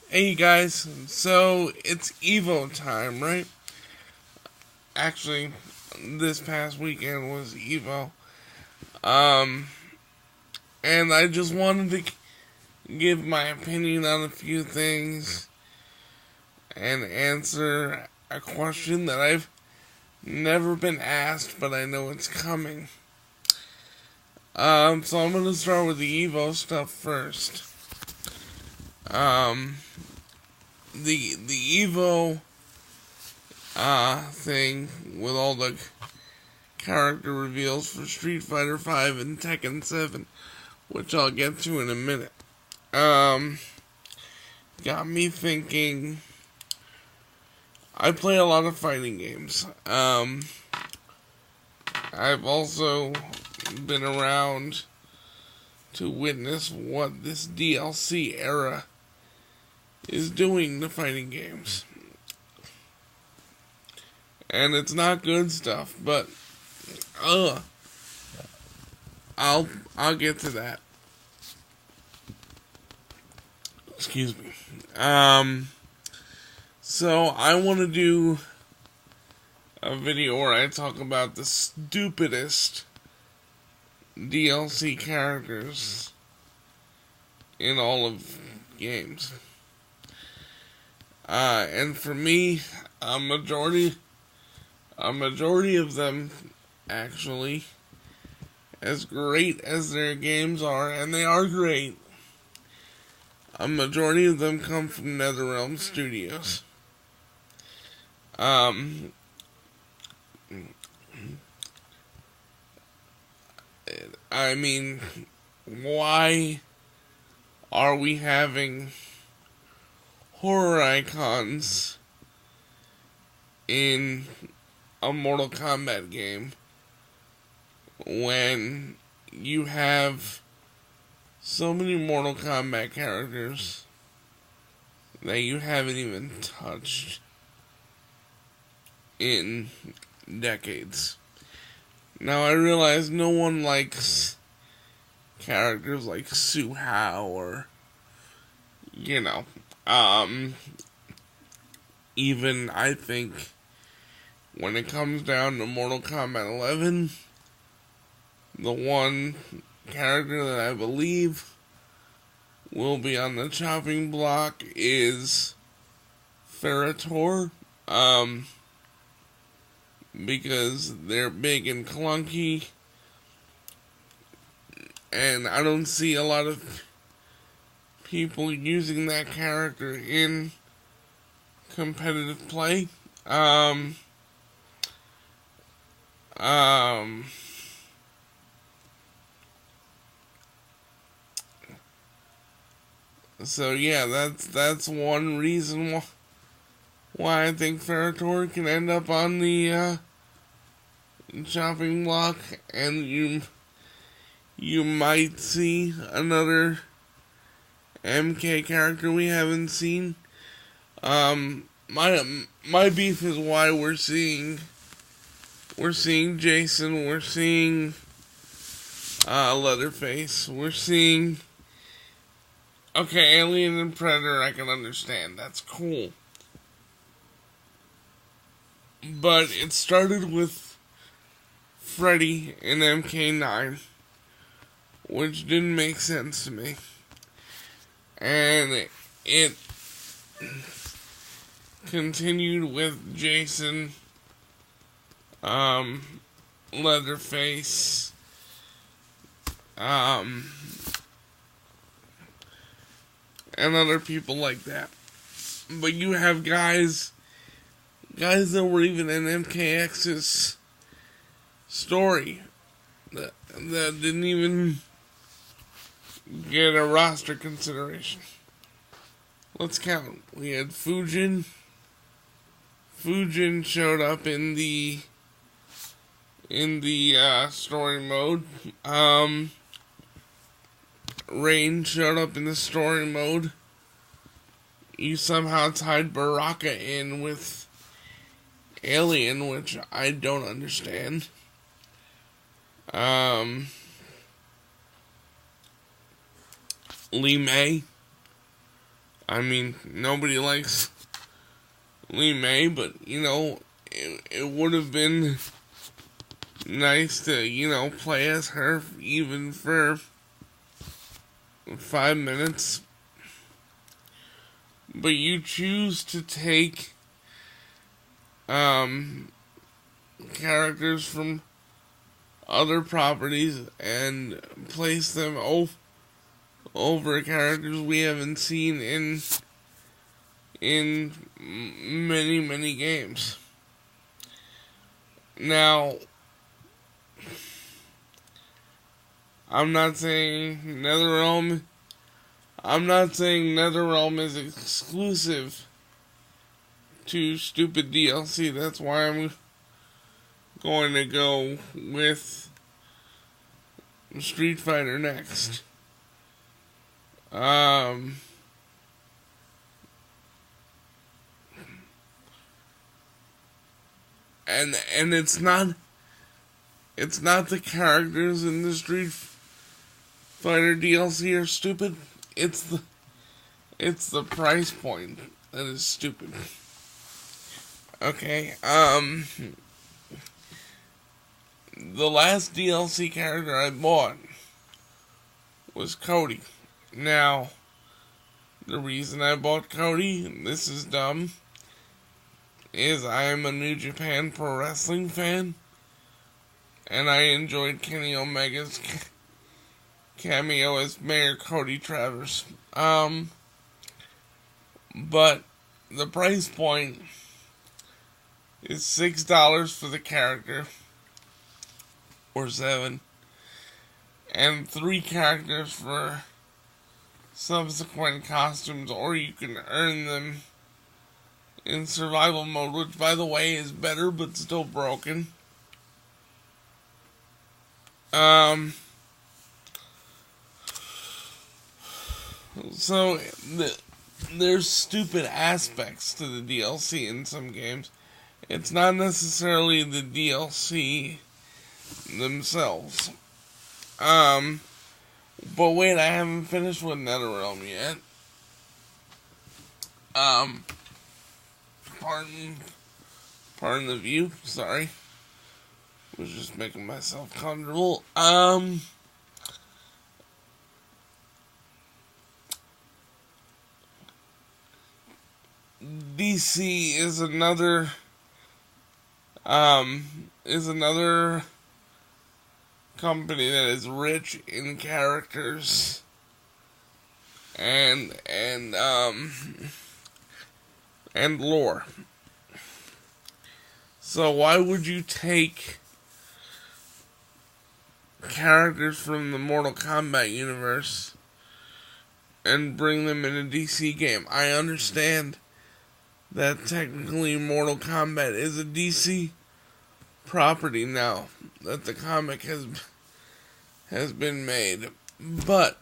Hey guys, so it's Evo time, right? Actually, this past weekend was Evo. Um, and I just wanted to give my opinion on a few things and answer a question that I've never been asked, but I know it's coming. So I'm gonna start with the Evo stuff first. Um, the Evo thing with all the character reveals for Street Fighter V and Tekken 7, which I'll get to in a minute. Um, Got me thinking. I play a lot of fighting games. I've also been around to witness what this DLC era is doing to fighting games. And it's not good stuff, but uh I'll get to that. Excuse me. So I want to do a video where I talk about the stupidest DLC characters in all of games. And for me, a majority of them, actually, as great as their games are, and they are great, a majority of them come from NetherRealm Studios. Um, I mean, why are we having horror icons in a Mortal Kombat game when you have so many Mortal Kombat characters that you haven't even touched in decades? Now, I realize no one likes characters like Su Hao or, you know, even I think when it comes down to Mortal Kombat 11, the one character that I believe will be on the chopping block is Ferrator, because they're big and clunky, and I don't see a lot of people using that character in competitive play. Um, so yeah, that's one reason why I think Ferrator can end up on the chopping block, and you might see another MK character we haven't seen. My beef is why we're seeing Jason, we're seeing Leatherface, we're seeing, okay, Alien and Predator. I can understand, that's cool, but it started with Freddy in MK9, which didn't make sense to me, and it continued with Jason, Leatherface, and other people like that. But you have guys that were even in MKX's story that didn't even get a roster consideration. Let's count. We had Fujin. Fujin showed up in the story mode. Rain showed up in the story mode. You somehow tied Baraka in with Alien, which I don't understand. Lee May. I mean, nobody likes Lee May, but, it would have been nice to, play as her even for 5 minutes. But you choose to take characters from other properties and place them over characters we haven't seen in many, many games. Now, I'm not saying NetherRealm is exclusive to stupid DLC. That's why I'm going to go with Street Fighter next. And it's not the characters in the Street Fighter DLC are stupid. It's the price point that is stupid. Okay, the last DLC character I bought was Cody. Now, the reason I bought Cody, and this is dumb, is I am a New Japan Pro Wrestling fan, and I enjoyed Kenny Omega's cameo as Mayor Cody Travers. But the price point is $6 for the character, or $7, and 3 characters for subsequent costumes, or you can earn them in survival mode, which, by the way, is better but still broken. So there's stupid aspects to the DLC in some games. It's not necessarily the DLC themselves. But wait, I haven't finished with NetherRealm yet. Pardon the view, sorry. Was just making myself comfortable. DC is another company that is rich in characters and lore. So why would you take characters from the Mortal Kombat universe and bring them in a DC game? I understand that technically Mortal Kombat is a DC property now that the comic has been made, but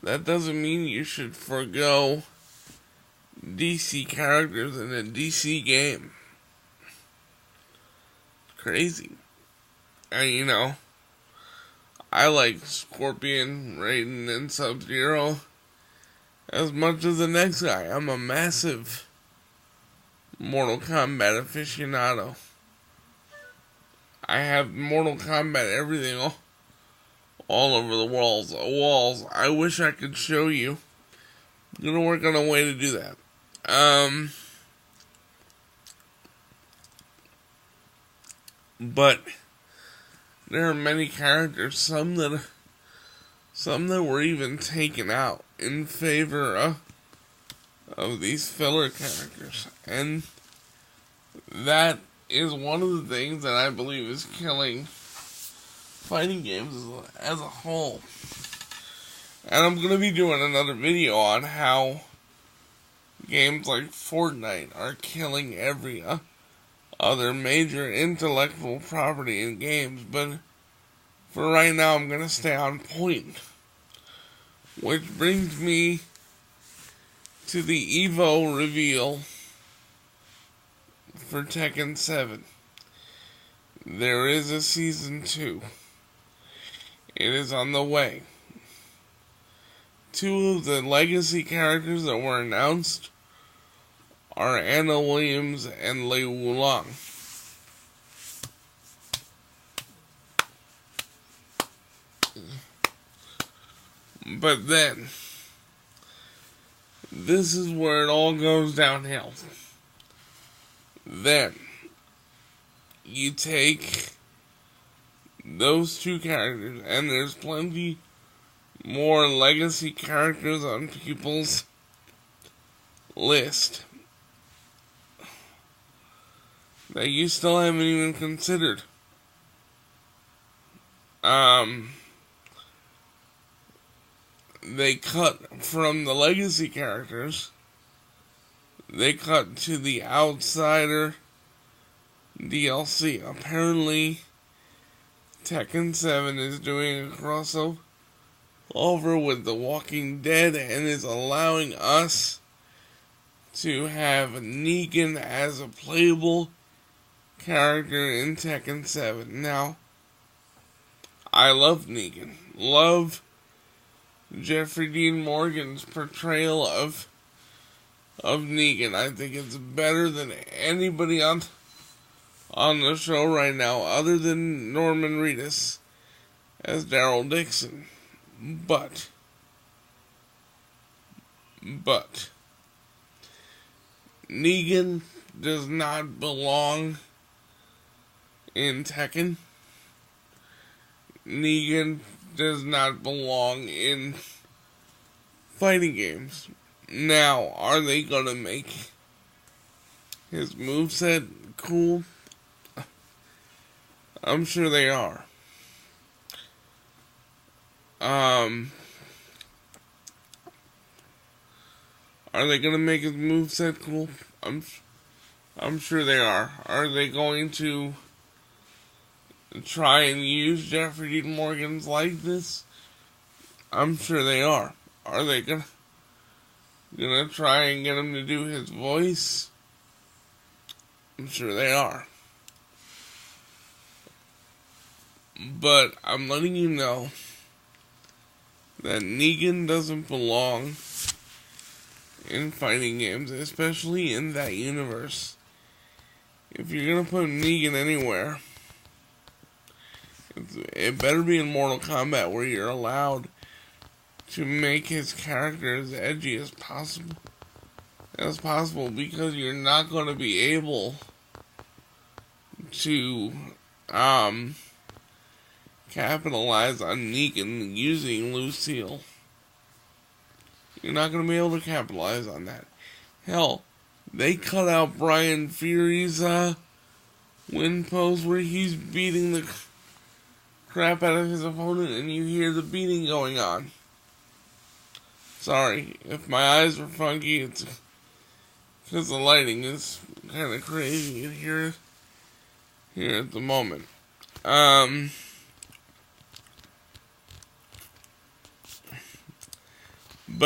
that doesn't mean you should forgo DC characters in a DC game. Crazy. And I like Scorpion, Raiden, and Sub-Zero as much as the next guy. I'm a massive Mortal Kombat aficionado. I have Mortal Kombat everything all over the walls. I wish I could show you. I'm gonna work on a way to do that. But there are many characters, some that were even taken out in favor of these filler characters, and that is one of the things that I believe is killing fighting games as a whole. And I'm going to be doing another video on how games like Fortnite are killing every other major intellectual property in games, but for right now I'm going to stay on point. Which brings me to the Evo reveal for Tekken 7. There is a Season 2. It is on the way. two of the legacy characters that were announced are Anna Williams and Lei Wulong. But then, this is where it all goes downhill. Then, you take those two characters, and there's plenty more legacy characters on people's list that you still haven't even considered. They cut from the legacy characters, they cut to the Outsider DLC. Apparently, Tekken 7 is doing a crossover with The Walking Dead and is allowing us to have Negan as a playable character in Tekken 7. Now, I love Negan. Love Jeffrey Dean Morgan's portrayal of Negan. I think it's better than anybody on the show right now, other than Norman Reedus as Daryl Dixon. But Negan does not belong in Tekken. Negan does not belong in fighting games. Now, are they gonna make his moveset cool? I'm sure they are. Are they gonna make his moveset cool? I'm sure they are. Are they going to try and use Jeffrey Dean Morgan's likeness? I'm sure they are. Are they gonna try and get him to do his voice? I'm sure they are. But I'm letting you know that Negan doesn't belong in fighting games, especially in that universe. If you're gonna put Negan anywhere, it better be in Mortal Kombat, where you're allowed to make his character as edgy as possible, because you're not going to be able to capitalize on Negan using Lucille. You're not going to be able to capitalize on that. Hell, they cut out Brian Fury's win pose where he's beating the crap out of his opponent and you hear the beating going on. Sorry, if my eyes are funky, it's because the lighting is kind of crazy in here at the moment. But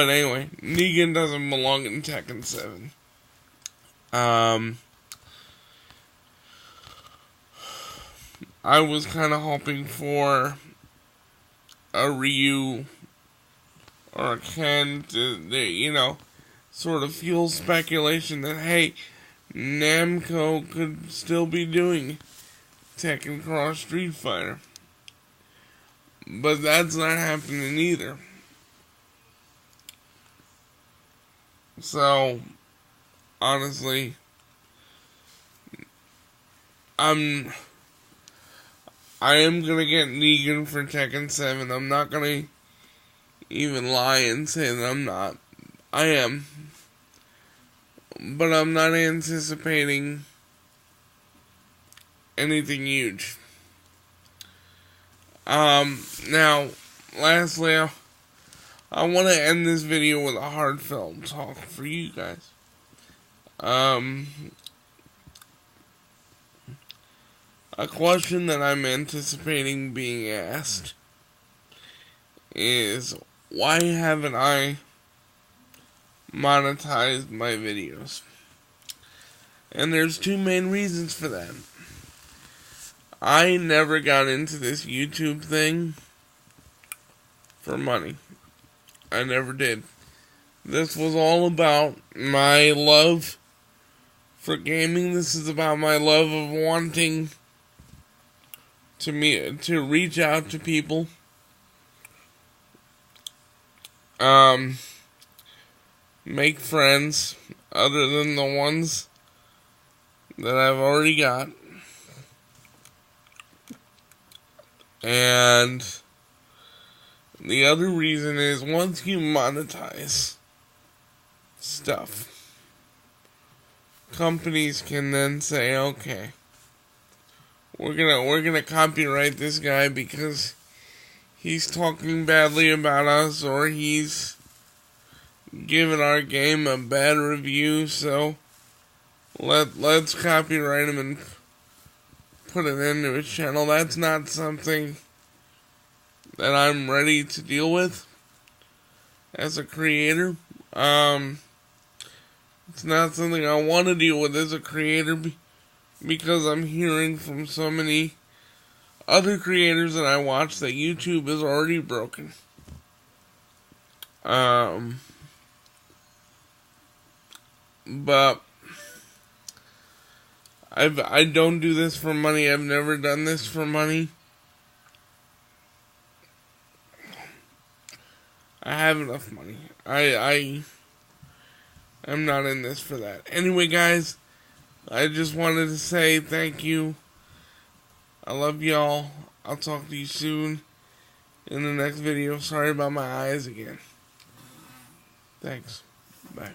anyway, Negan doesn't belong in Tekken 7. I was kind of hoping for a Ryu or a Ken to, sort of fuel speculation that, hey, Namco could still be doing Tekken Cross Street Fighter. But that's not happening either. So, honestly, I am gonna get Negan for Tekken 7. I'm not gonna even lie and say that I'm not. I am. But I'm not anticipating anything huge. Now, lastly, I want to end this video with a heartfelt talk for you guys. A question that I'm anticipating being asked is, why haven't I monetized my videos? And there's two main reasons for that. I never got into this YouTube thing for money. I never did. This was all about my love for gaming. This is about my love of wanting to reach out to people. Make friends other than the ones that I've already got. And the other reason is once you monetize stuff, companies can then say, okay, we're gonna copyright this guy because he's talking badly about us or he's giving our game a bad review, so let's copyright him and put it into his channel. That's not something that I'm ready to deal with as a creator. It's not something I want to deal with as a creator because I'm hearing from so many other creators that I watch that YouTube is already broken. But I don't do this for money. I've never done this for money. I have enough money. I'm not in this for that. Anyway, guys, I just wanted to say thank you. I love y'all. I'll talk to you soon in the next video. Sorry about my eyes again. Thanks. Bye.